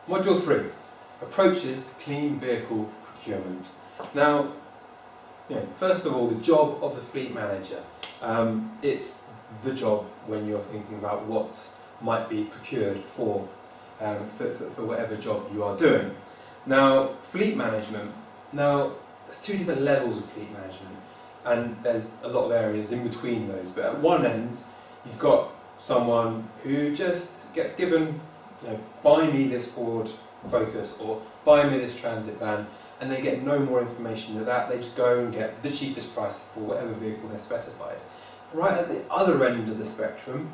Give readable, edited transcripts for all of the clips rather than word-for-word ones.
Module 3, approaches to clean vehicle procurement. Now, first of all, the job of the fleet manager. It's the job when you're thinking about what might be procured for whatever job you are doing. Now, fleet management. Now, there's two different levels of fleet management, and there's a lot of areas in between those. But at one end, you've got someone who just gets given, buy me this Ford Focus or buy me this transit van, and they get no more information than that. They just go and get the cheapest price for whatever vehicle they're specified. Right at the other end of the spectrum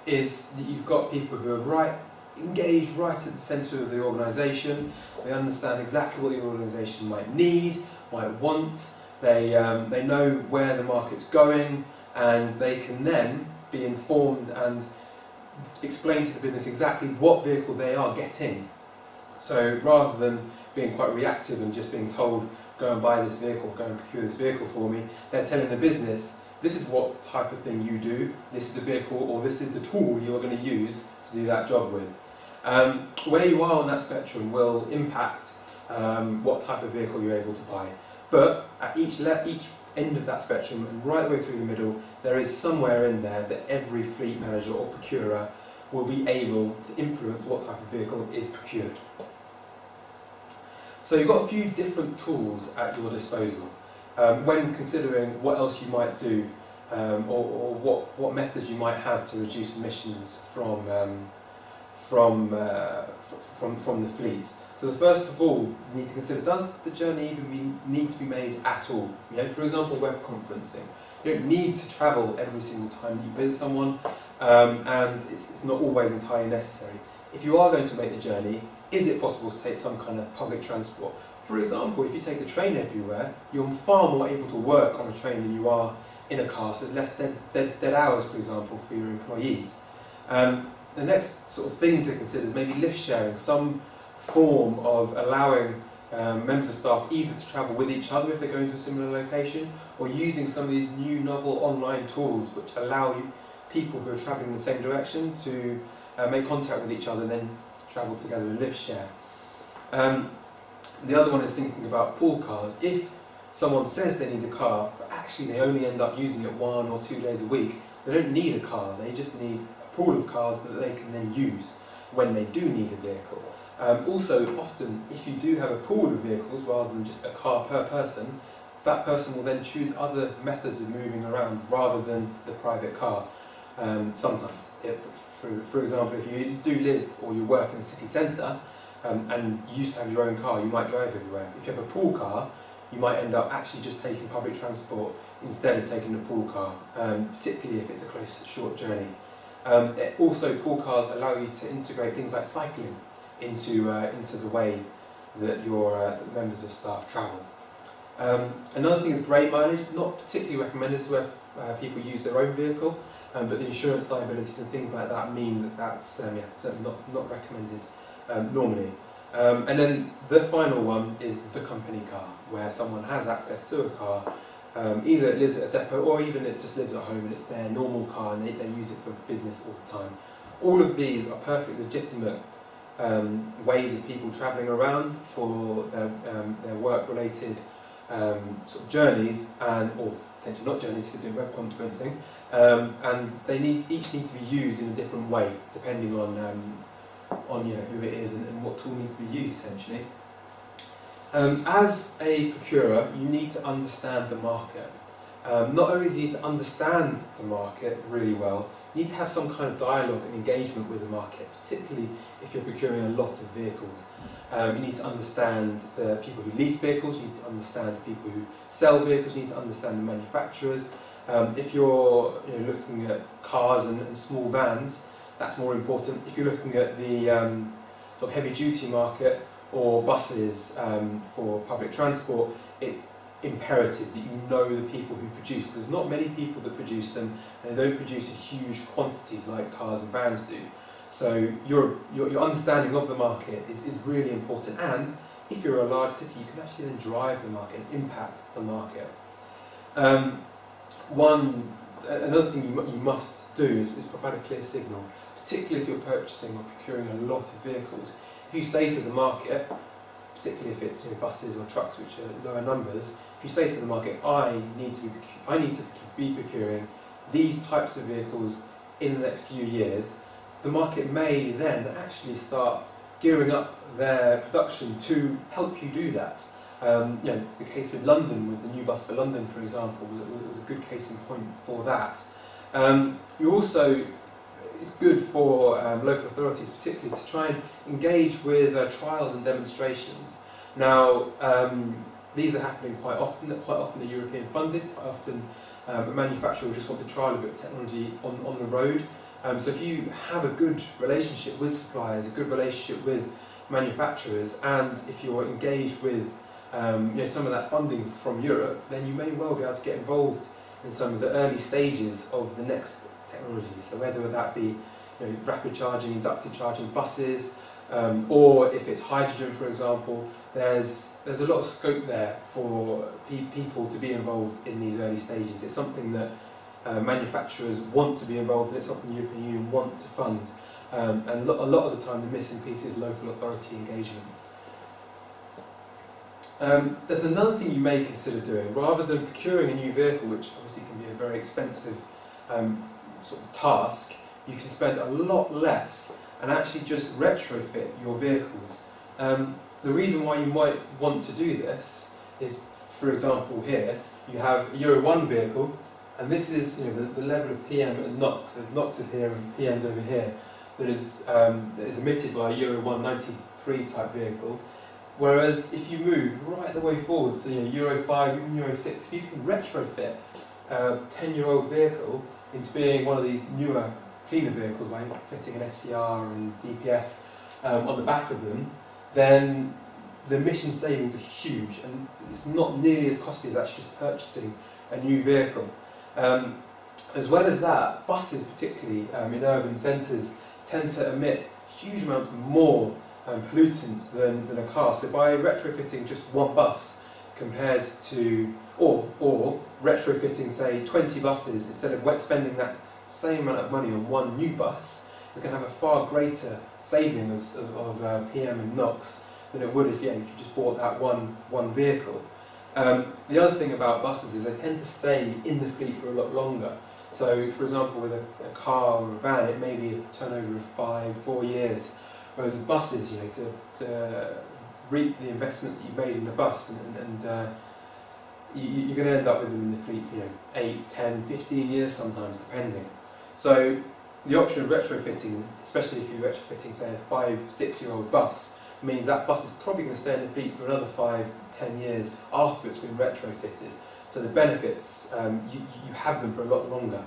is that you've got people who are engaged right at the centre of the organisation. They understand exactly what the organisation might need, might want. They know where the market's going, and they can then be informed and explain to the business exactly what vehicle they are getting. So rather than being quite reactive and just being told, go and buy this vehicle, go and procure this vehicle for me, they're telling the business, this is what type of thing you do, this is the vehicle or this is the tool you're going to use to do that job with. Where you are on that spectrum will impact what type of vehicle you're able to buy. But at each end of that spectrum and right the way through the middle, there is somewhere in there that every fleet manager or procurer will be able to influence what type of vehicle is procured. So you've got a few different tools at your disposal when considering what else you might do or what methods you might have to reduce emissions from the fleet. So first of all, you need to consider, does the journey even need to be made at all? For example, web conferencing. You don't need to travel every single time that you visit someone, and it's not always entirely necessary. If you are going to make the journey, is it possible to take some kind of public transport? For example, if you take the train everywhere, you're far more able to work on a train than you are in a car, so there's less dead hours, for example, for your employees. The next sort of thing to consider is maybe lift sharing, some form of allowing members of staff either to travel with each other if they're going to a similar location, or using some of these new novel online tools which allow people who are travelling in the same direction to make contact with each other and then travel together and lift share. The other one is thinking about pool cars. If someone says they need a car, but actually they only end up using it 1 or 2 days a week, they don't need a car, they just need a pool of cars that they can then use when they do need a vehicle. Also, often, if you do have a pool of vehicles rather than just a car per person, that person will then choose other methods of moving around rather than the private car. Sometimes, for example, if you do live or you work in the city centre and you used to have your own car, you might drive everywhere. If you have a pool car, you might end up actually just taking public transport instead of taking the pool car, particularly if it's a close, short journey. Also, pool cars allow you to integrate things like cycling into the way that your members of staff travel. Another thing is grey mileage, not particularly recommended to where people use their own vehicle, but the insurance liabilities and things like that mean that that's certainly not recommended normally. And then the final one is the company car, where someone has access to a car, either it lives at a depot or even it just lives at home and it's their normal car and they use it for business all the time. All of these are perfectly legitimate ways of people travelling around for their work-related sort of journeys, or potentially not journeys if you're doing web conferencing, and they each need to be used in a different way depending on who it is and what tool needs to be used essentially. As a procurer, you need to understand the market. Not only do you need to understand the market really well, you need to have some kind of dialogue and engagement with the market, particularly if you're procuring a lot of vehicles. You need to understand the people who lease vehicles, you need to understand the people who sell vehicles, you need to understand the manufacturers. If you're looking at cars and small vans, that's more important. If you're looking at the sort of heavy-duty market or buses for public transport, it's imperative that you know the people who produce, because there's not many people that produce them, and they don't produce in huge quantities like cars and vans do. So your understanding of the market is really important, and if you're a large city, you can actually then drive the market and impact the market. Another thing you must do is provide a clear signal, particularly if you're purchasing or procuring a lot of vehicles. if you say to the market, particularly if it's buses or trucks which are lower numbers, if you say to the market, I need to be procuring these types of vehicles in the next few years, the market may then actually start gearing up their production to help you do that. The case with London, with the new bus for London, for example, was a good case in point for that. It's good for local authorities particularly to try and engage with trials and demonstrations. Now, these are happening quite often they're European funded, quite often a manufacturer will just want to trial a bit of technology on the road. So if you have a good relationship with suppliers, a good relationship with manufacturers, and if you're engaged with some of that funding from Europe, then you may well be able to get involved in some of the early stages of the next technology. So whether that be rapid charging, inductive charging buses, or if it's hydrogen, for example, there's a lot of scope there for people to be involved in these early stages. It's something that manufacturers want to be involved in, it's something the European Union want to fund, and a lot of the time the missing piece is local authority engagement. There's another thing you may consider doing. Rather than procuring a new vehicle, which obviously can be a very expensive sort of task, you can spend a lot less and actually just retrofit your vehicles. The reason why you might want to do this is, for example, here you have a Euro 1 vehicle, and this is the level of PM and NOx. So NOx are here and PM's over here. That is emitted by a Euro 193 type vehicle. Whereas if you move right the way forward to Euro 5, even Euro 6, if you can retrofit a 10-year-old vehicle into being one of these newer, cleaner vehicles by fitting an SCR and DPF on the back of them, then the emission savings are huge, and it's not nearly as costly as actually just purchasing a new vehicle. As well as that, buses particularly in urban centres tend to emit huge amounts more pollutants than a car. So by retrofitting just one bus compared to, or retrofitting say 20 buses, instead of spending that same amount of money on one new bus, it's going to have a far greater saving of PM and NOx than it would if you just bought that one vehicle. The other thing about buses is they tend to stay in the fleet for a lot longer. So, for example, with a car or a van, it may be a turnover of 5-4 years. Whereas with buses, to reap the investments that you've made in a bus, and you're going to end up with them in the fleet for 8, 10, 15 years sometimes, depending. So the option of retrofitting, especially if you're retrofitting, say, a 5-6-year-old bus, means that bus is probably going to stay in the fleet for another 5-10 years after it's been retrofitted. So the benefits, you have them for a lot longer.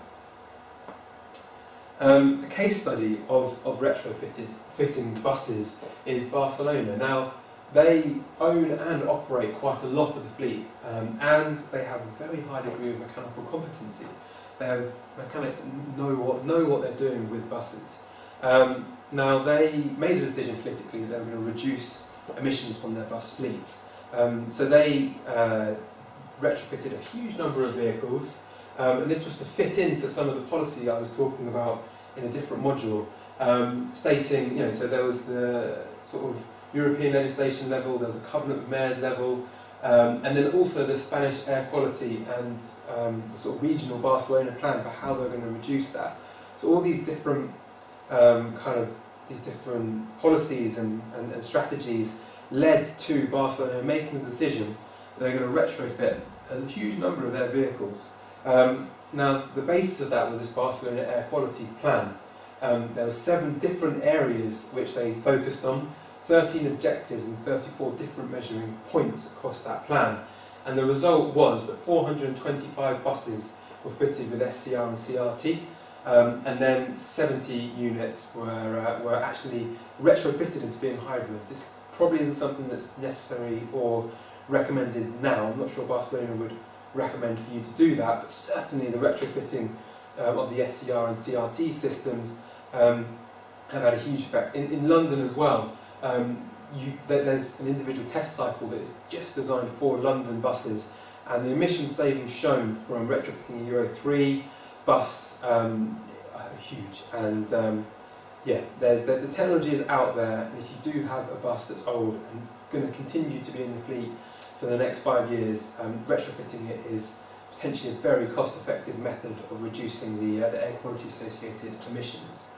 A case study of retrofitting buses is Barcelona. Now, they own and operate quite a lot of the fleet, and they have a very high degree of mechanical competency. They have mechanics that know what they're doing with buses. Now, they made a decision politically that they were going to reduce emissions from their bus fleet. So they retrofitted a huge number of vehicles, and this was to fit into some of the policy I was talking about in a different module, stating, so there was the sort of European legislation level, there was a Covenant of Mayors level, and then also the Spanish air quality and the sort of regional Barcelona plan for how they're going to reduce that. So all these different different policies and strategies led to Barcelona making the decision that they're going to retrofit a huge number of their vehicles. Now, the basis of that was this Barcelona air quality plan. There were 7 different areas which they focused on, 13 objectives and 34 different measuring points across that plan. And the result was that 425 buses were fitted with SCR and CRT, and then 70 units were actually retrofitted into being hybrids. This probably isn't something that's necessary or recommended now. I'm not sure Barcelona would recommend for you to do that, but certainly the retrofitting of the SCR and CRT systems have had a huge effect. In London as well, there's an individual test cycle that is just designed for London buses, and the emission savings shown from retrofitting a Euro 3 bus are huge, and yeah, the technology is out there, and if you do have a bus that's old and going to continue to be in the fleet for the next 5 years, retrofitting it is potentially a very cost-effective method of reducing the air quality associated emissions.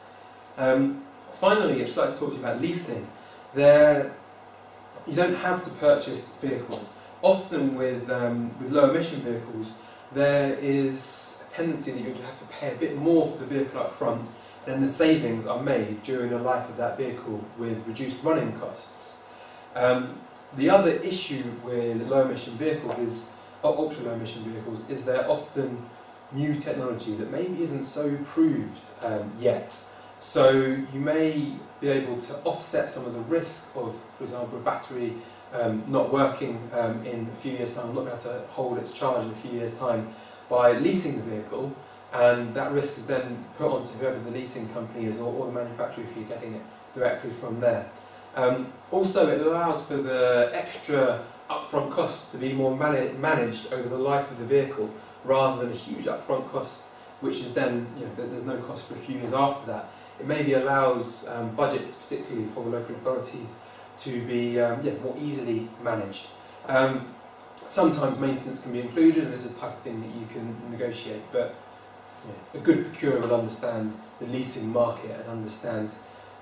Finally, I'd just like to talk to you about leasing. You don't have to purchase vehicles. Often with low emission vehicles, there is a tendency that you're going to have to pay a bit more for the vehicle up front, and then the savings are made during the life of that vehicle with reduced running costs. The other issue with low emission vehicles is, or ultra low emission vehicles, is they're often new technology that maybe isn't so proved yet. So you may be able to offset some of the risk of, for example, a battery not working in a few years' time, not being able to hold its charge in a few years' time, by leasing the vehicle, and that risk is then put onto whoever the leasing company is, or the manufacturer if you're getting it directly from there. Also, it allows for the extra upfront costs to be more managed over the life of the vehicle, rather than a huge upfront cost, which is then, there's no cost for a few years after that. It maybe allows budgets, particularly for local authorities, to be more easily managed. Sometimes maintenance can be included, and this is the type of thing that you can negotiate, but a good procurer will understand the leasing market and understand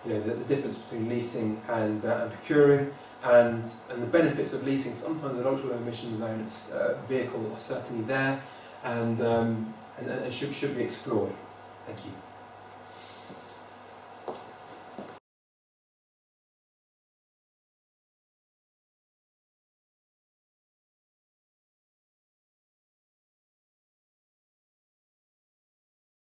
the difference between leasing and procuring, and the benefits of leasing. Sometimes an ultra low emission zone vehicle are certainly there, and should be explored. Thank you.